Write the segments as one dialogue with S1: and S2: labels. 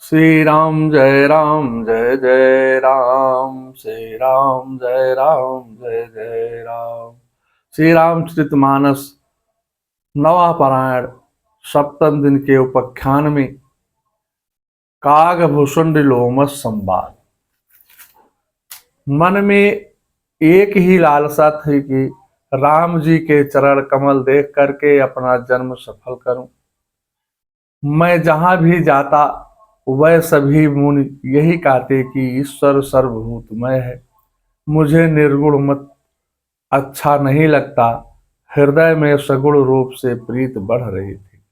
S1: राम जय जय राम, श्री राम जय राम जय जय राम। श्री रामचरितमानस नवा पारायण सप्तम दिन के उपाख्यान में कागभूषुंड लोमस संवाद। मन में एक ही लालसा थी कि राम जी के चरण कमल देख करके अपना जन्म सफल करूं। मैं जहां भी जाता वह सभी मुनि यही कहते कि ईश्वर सर्वभूतमय है। मुझे निर्गुण मत अच्छा नहीं लगता। हृदय में सगुण रूप से प्रीत बढ़ रही थी।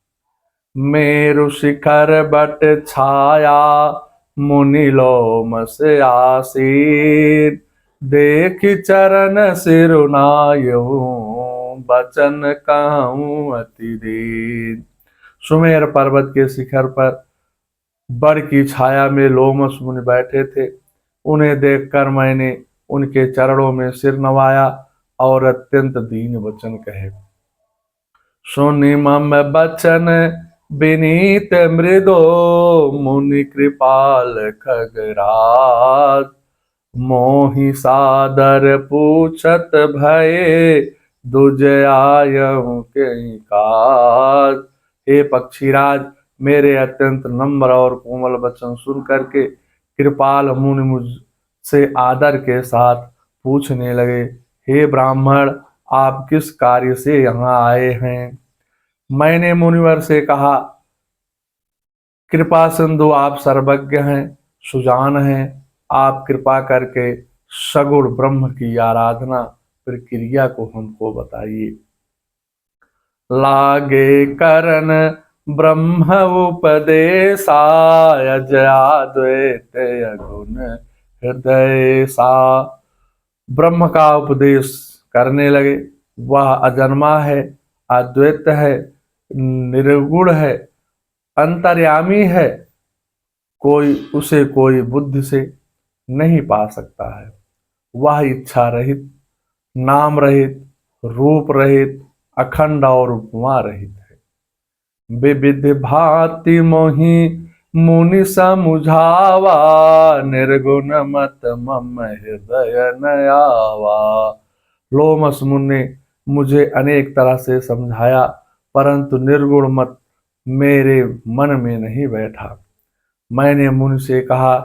S1: मेरु शिखर बट छाया मुनि लोमस आसीन, देख चरण सिरुनायो बचन कहूँ अति दीन। सुमेर पर्वत के शिखर पर बड़ की छाया में लोमस मुनि बैठे थे। उन्हें देखकर मैंने उनके चरणों में सिर नवाया और अत्यंत दीन वचन कहे। सुनि मम बचन विनीत मृदो, मुनि कृपाल खगराज, मोहि सादर पूछत भये, दुज आयहु के काज। हे पक्षीराज, मेरे अत्यंत नम्र और कोमल वचन सुन करके कृपाल मुनि मुझसे आदर के साथ पूछने लगे, हे ब्राह्मण, आप किस कार्य से यहाँ आए हैं? मैंने मुनिवर से कहा, कृपा सिंधु आप सर्वज्ञ हैं, सुजान हैं। आप कृपा करके सगुण ब्रह्म की आराधना प्रक्रिया को हमको बताइए। लागे करन ब्रह्म उपदेशाय, अद्वैत अगुण हृदय सा। ब्रह्म का उपदेश करने लगे। वह अजन्मा है, अद्वैत है, निर्गुण है, अंतर्यामी है। कोई बुद्धि से नहीं पा सकता है। वह इच्छा रहित, नाम रहित, रूप रहित, अखंड और उपमा रहित है। विविध भांति मोहि मुनि समुझावा, निर्गुण मत मम हृदय न आवा। लोमस मुनि ने मुझे अनेक तरह से समझाया, परंतु निर्गुण मत मेरे मन में नहीं बैठा। मैंने मुनि से कहा,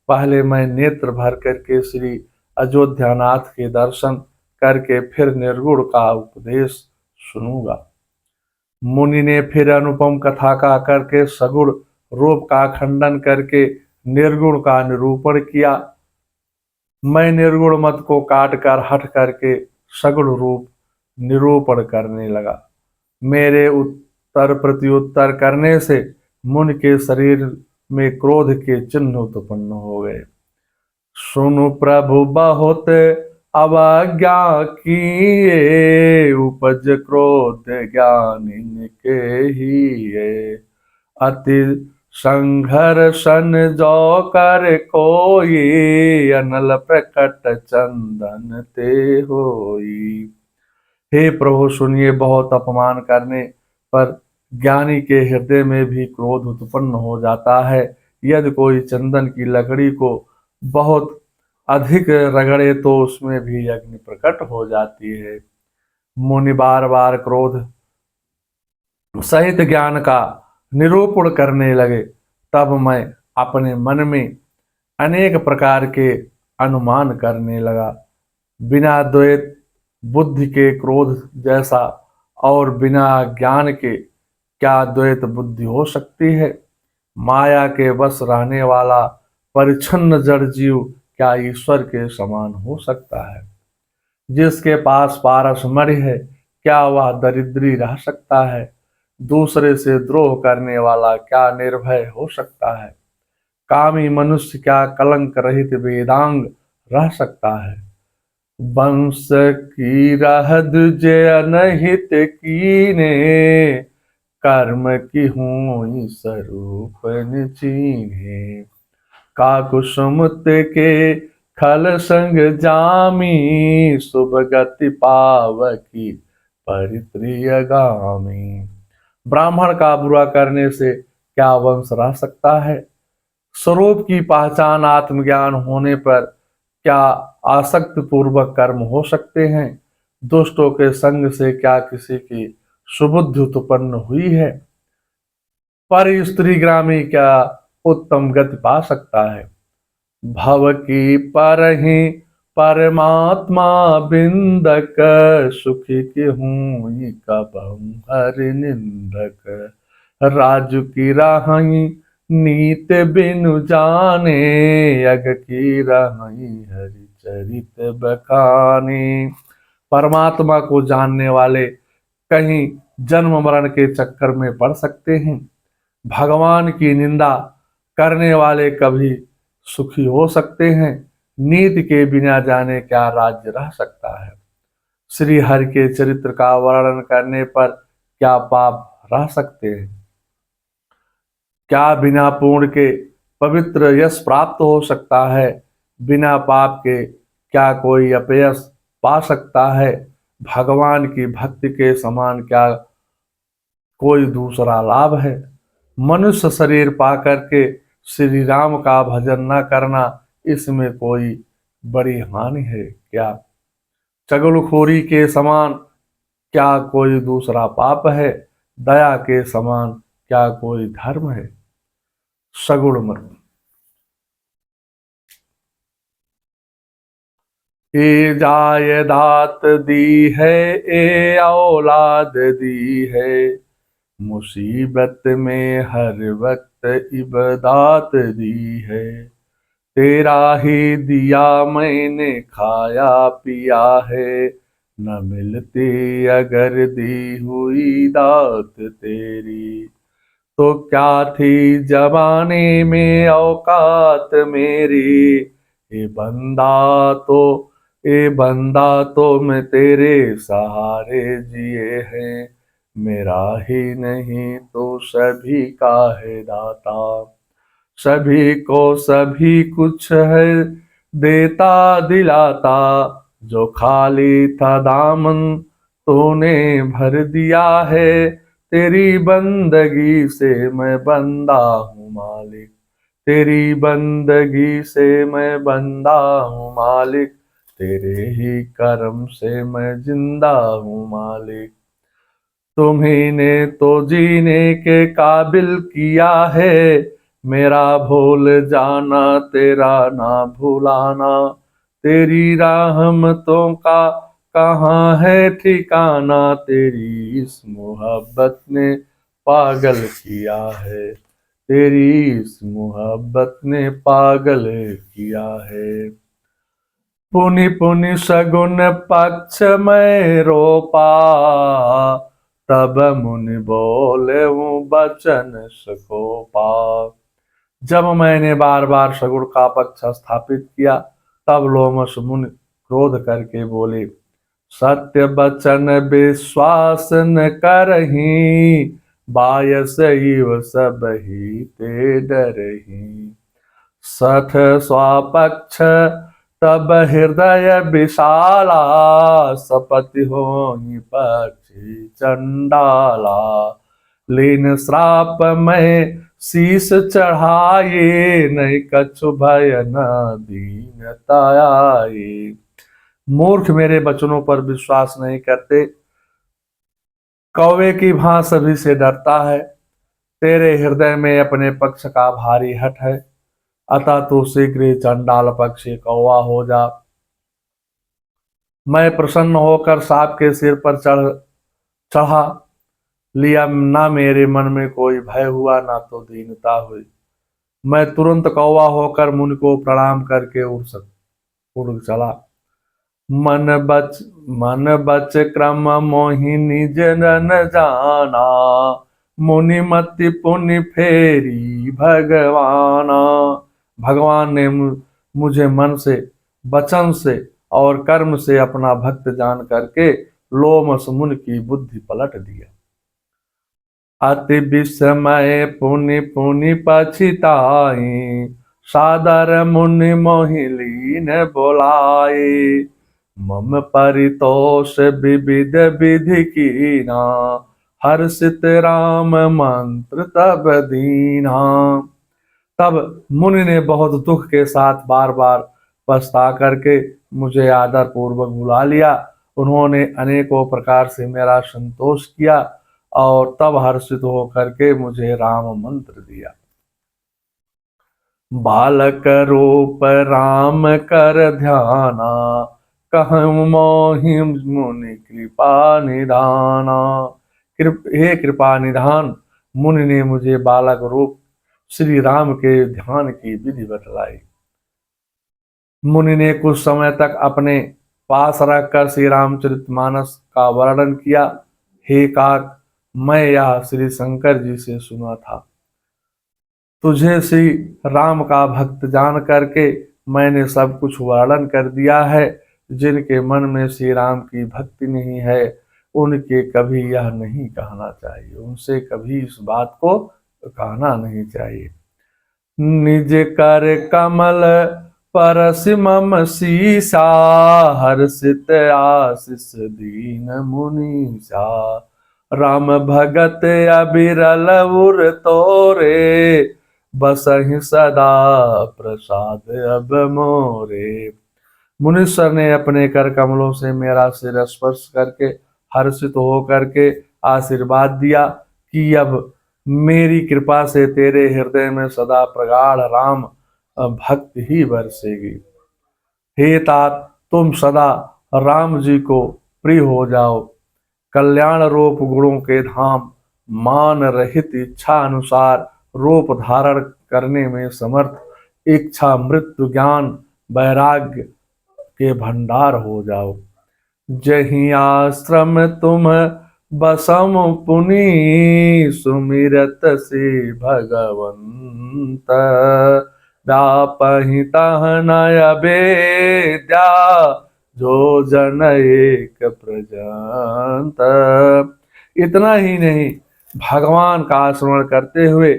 S1: पहले मैं नेत्र भर करके श्री अयोध्यानाथ के दर्शन करके फिर निर्गुण का उपदेश सुनूंगा। मुनि ने फिर अनुपम कथा का करके सगुण रूप का खंडन करके निर्गुण का निरूपण किया। मैं निर्गुण मत को काट कर हट करके सगुण रूप निरूपण करने लगा। मेरे उत्तर प्रत्युत्तर करने से मुनि के शरीर में क्रोध के चिन्ह उत्पन्न हो गए। सुनु प्रभु बहुत अवज्ञा किए, उपज क्रोध ज्ञानी के ही। अति संघर्षण जो कर कोई, अनल प्रकट चंदन ते होई। हे प्रभु सुनिए, बहुत अपमान करने पर ज्ञानी के हृदय में भी क्रोध उत्पन्न हो जाता है। यदि कोई चंदन की लकड़ी को बहुत अधिक रगड़े तो उसमें भी अग्नि प्रकट हो जाती है। मुनि बार बार क्रोध सहित ज्ञान का निरूपण करने लगे। तब मैं अपने मन में अनेक प्रकार के अनुमान करने लगा। बिना द्वैत बुद्धि के क्रोध जैसा और बिना ज्ञान के क्या द्वैत बुद्धि हो सकती है? माया के वश रहने वाला परिच्छन्न जड़ जीव क्या ईश्वर के समान हो सकता है? जिसके पास पारसमणि है, क्या वह दरिद्री रह सकता है? दूसरे से द्रोह करने वाला क्या निर्भय हो सकता है? कामी मनुष्य क्या कलंक रहित वेदांग रह सकता है? वंश की रहद जे अनहित कीने, कर्म की हूँ स्वरूप चीन्हे। काकुसुमत के खल संग जामी, शुभ गति पावकी परित्रियगामी। ब्राह्मण का बुरा करने से क्या वंश रह सकता है? स्वरूप की पहचान आत्मज्ञान होने पर क्या आसक्त पूर्वक कर्म हो सकते हैं? दुष्टों के संग से क्या किसी की सुबुद्धि उत्पन्न हुई है? पर स्त्री ग्रामी क्या उत्तम गति पा सकता है? भव की परहि परमात्मा बिंदक, सुखी के हूँ कबहु हरि निंदक। राजु की राही नीत बिनु जाने, यज्ञ की राही हरि चरित बखाने। परमात्मा को जानने वाले कहीं जन्म मरण के चक्कर में पड़ सकते हैं। भगवान की निंदा करने वाले कभी सुखी हो सकते हैं। नीति के बिना जाने क्या राज्य रह सकता है? श्री हरि के चरित्र का वर्णन करने पर क्या पाप रह सकते हैं? क्या बिना पूर्ण के पवित्र यश प्राप्त हो सकता है? बिना पाप के क्या कोई अपयश पा सकता है? भगवान की भक्ति के समान क्या कोई दूसरा लाभ है? मनुष्य शरीर पाकर के श्री राम का भजन न करना, इसमें कोई बड़ी हानि है क्या? चगलखोरी के समान क्या कोई दूसरा पाप है? दया के समान क्या कोई धर्म है? सगुण मत। ए जायदात दी है, ए औलाद दी है, मुसीबत में हर वक्त इबदात दी है। तेरा ही दिया मैंने खाया पिया है, न मिलती अगर दी हुई दात तेरी। तो क्या थी जवानी में औकात मेरी, ए बंदा तो ए बंदा तो मैं तेरे सहारे जिए हैं। मेरा ही नहीं तो सभी का है दाता, सभी को सभी कुछ है देता दिलाता। जो खाली था दामन तूने भर दिया है, तेरी बंदगी से मैं बंदा हूँ मालिक। तेरी बंदगी से मैं बंदा हूँ मालिक, तेरे ही कर्म से मैं जिंदा हूँ मालिक। तुम्ही ने तो जीने के काबिल किया है, मेरा भूल जाना तेरा ना भुलाना। तेरी रहमतों का कहाँ है ठिकाना, तेरी इस मोहब्बत ने पागल किया है, तेरी इस मोहब्बत ने पागल किया है। पुनि पुनि सगुन पक्ष में रोपा, तब मुनि बोले हूँ बचन सकोपा। जब मैंने बार बार सगुण का पक्ष स्थापित किया, तब लोमश मुनि क्रोध करके बोले, सत्य बचन विश्वास न करही, बायस इव सब ही ते डरही। सठ स्वापक्ष तब हृदय विशाला, सपति होई पक्षी चंडाला। लीन श्राप में शीस चढ़ाए, नहीं कछु भय न दीनता आए। मूर्ख मेरे वचनों पर विश्वास नहीं करते, कौवे की भांति सभी से डरता है। तेरे हृदय में अपने पक्ष का भारी हठ है, अतः तू शीघ्र ही चंडाल पक्षी कौवा हो जा। मैं प्रसन्न होकर सांप के सिर पर चढ़ा लिया, ना मेरे मन में कोई भय हुआ ना तो दीनता हुई। मैं तुरंत कौवा होकर मुनि को प्रणाम करके उड़ चला। मन बच क्रम मोहिनी जन जाना, मुनि मति पुनि फेरी भगवाना। भगवान ने मुझे मन से, वचन से और कर्म से अपना भक्त जान करके लोमश मुनि की बुद्धि पलट दिया। अति विस्मय पुनि पुनि पछिताई, सादर मुनि मोहि लीन बोलाए। मम परितोष विविध विधि कीना, हर्षित राम मंत्र तब दीना। तब मुनि ने बहुत दुख के साथ बार बार पछता करके मुझे आदर पूर्वक बुला लिया। उन्होंने अनेकों प्रकार से मेरा संतोष किया और तब हर्षित होकर के मुझे राम मंत्र दिया। बालक रूप राम कर ध्याना, कहूँ मोहि मुनि कृपा निधाना। हे कृपा निधान, मुनि ने मुझे बालक रूप श्री राम के ध्यान की विधि बतलाई। मुनि ने कुछ समय तक अपने पास रखकर श्री रामचरितमानस का वर्णन किया। हे काक, मैं यह श्री शंकर जी से सुना था। तुझे श्री राम का भक्त जान करके मैंने सब कुछ वर्णन कर दिया है। जिनके मन में श्री राम की भक्ति नहीं है, उनके कभी यह नहीं कहना चाहिए, उनसे कभी इस बात को कहना नहीं चाहिए। निज कर कमल परस मम सीसा, हर्षित आशीष दीन मुनीसा। राम भगत अबिरल उर तोरे, बसहि सदा प्रसाद अब मोरे। मुनीश्वर ने अपने कर कमलों से मेरा सिर स्पर्श करके हर्षित हो करके आशीर्वाद दिया कि अब मेरी कृपा से तेरे हृदय में सदा प्रगाढ़ राम भक्ति ही बरसेगी। हे तात, तुम सदा राम जी को प्रिय हो जाओ। कल्याण रूप गुणों के धाम, मान रहित इच्छा अनुसार रूप धारण करने में समर्थ, इच्छा मृत्यु ज्ञान वैराग्य के भंडार हो जाओ। जही आश्रम तुम बसम पुनि, सुमिरत से भगवंत। व्यापहि तहनय बेद्या, जो जन एक प्रजंत। इतना ही नहीं, भगवान का स्मरण करते हुए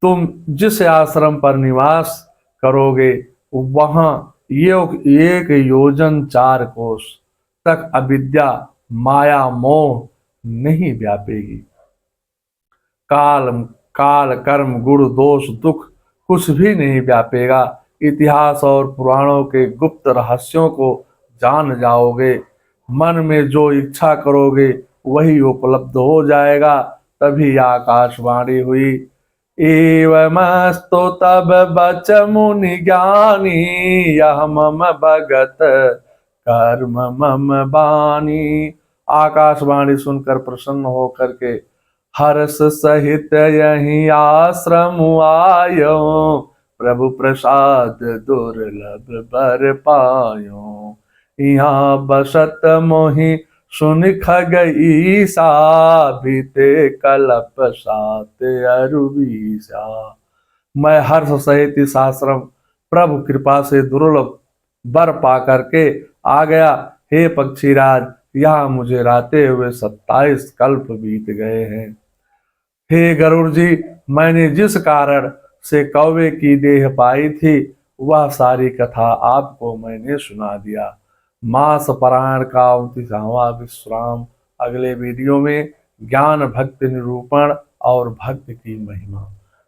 S1: तुम जिस आश्रम पर निवास करोगे, वहां एक योजन 4 कोस तक अविद्या माया मोह नहीं व्यापेगी। काल काल कर्म गुण दोष दुख कुछ भी नहीं व्यापेगा। इतिहास और पुराणों के गुप्त रहस्यों को जान जाओगे। मन में जो इच्छा करोगे वही उपलब्ध हो जाएगा। तभी आकाशवाणी हुई, एवमस्तु तब बच मुनि ज्ञानी, यह मम भगत कर्म मम बानी। आकाशवाणी सुनकर प्रसन्न होकर के हर्ष सहित यही आश्रम आयो, प्रभु प्रसाद दुर्लभ बर पायो। यहाँ बसत मोहि सुन खग ईसा, बीते कल्प 7 अरु 20। मैं हर्ष सहित इस आश्रम प्रभु कृपा से दुर्लभ बर पा करके आ गया। हे पक्षीराज, यहाँ मुझे रहते हुए 27 कल्प बीत गए हैं। हे गरुड़ जी, मैंने जिस कारण से कौवे की देह पाई थी, वह सारी कथा आपको मैंने सुना दिया। मास पारायण का 29वां विश्राम अगले वीडियो में ज्ञान भक्ति निरूपण और भक्ति की महिमा।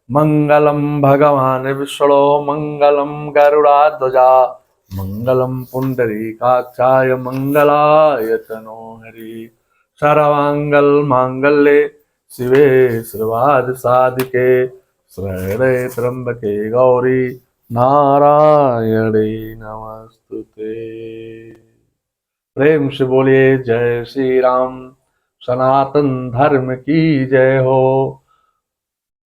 S1: मंगलम भगवान विष्णु मंगलम गरुड़ाध्वजा, मंगलम पुंडरीकाक्षाय मंगलाय तनोहरि। सर्वांगल मांगल्ये शिवे सर्वार्थ साधिके, शरण्ये त्र्यंबके गौरी नारायणे नमस्तुते। प्रेम से बोलिए जय श्री राम। सनातन धर्म की जय हो।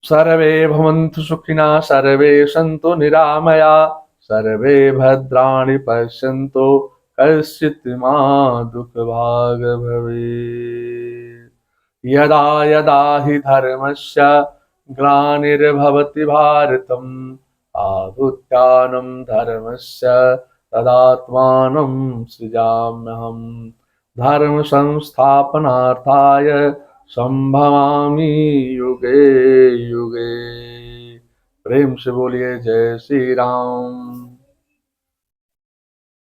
S1: सर्वे भवन्तु सुखिनः, सर्वे सन्तु निरामया, सर्वे भद्राणि पश्यन्तु, कश्चित् मा दुःखभाग् भवेत्। यदा यदा हि धर्मस्य ग्लानिर्भवति भारतम्, अभ्युत्थानं धर्मस्य तदात्मानं सृजाम्यहम्। धर्म संस्थापनार्थाय संभवामि युगे युगे। प्रेम से बोलिए जय श्री राम।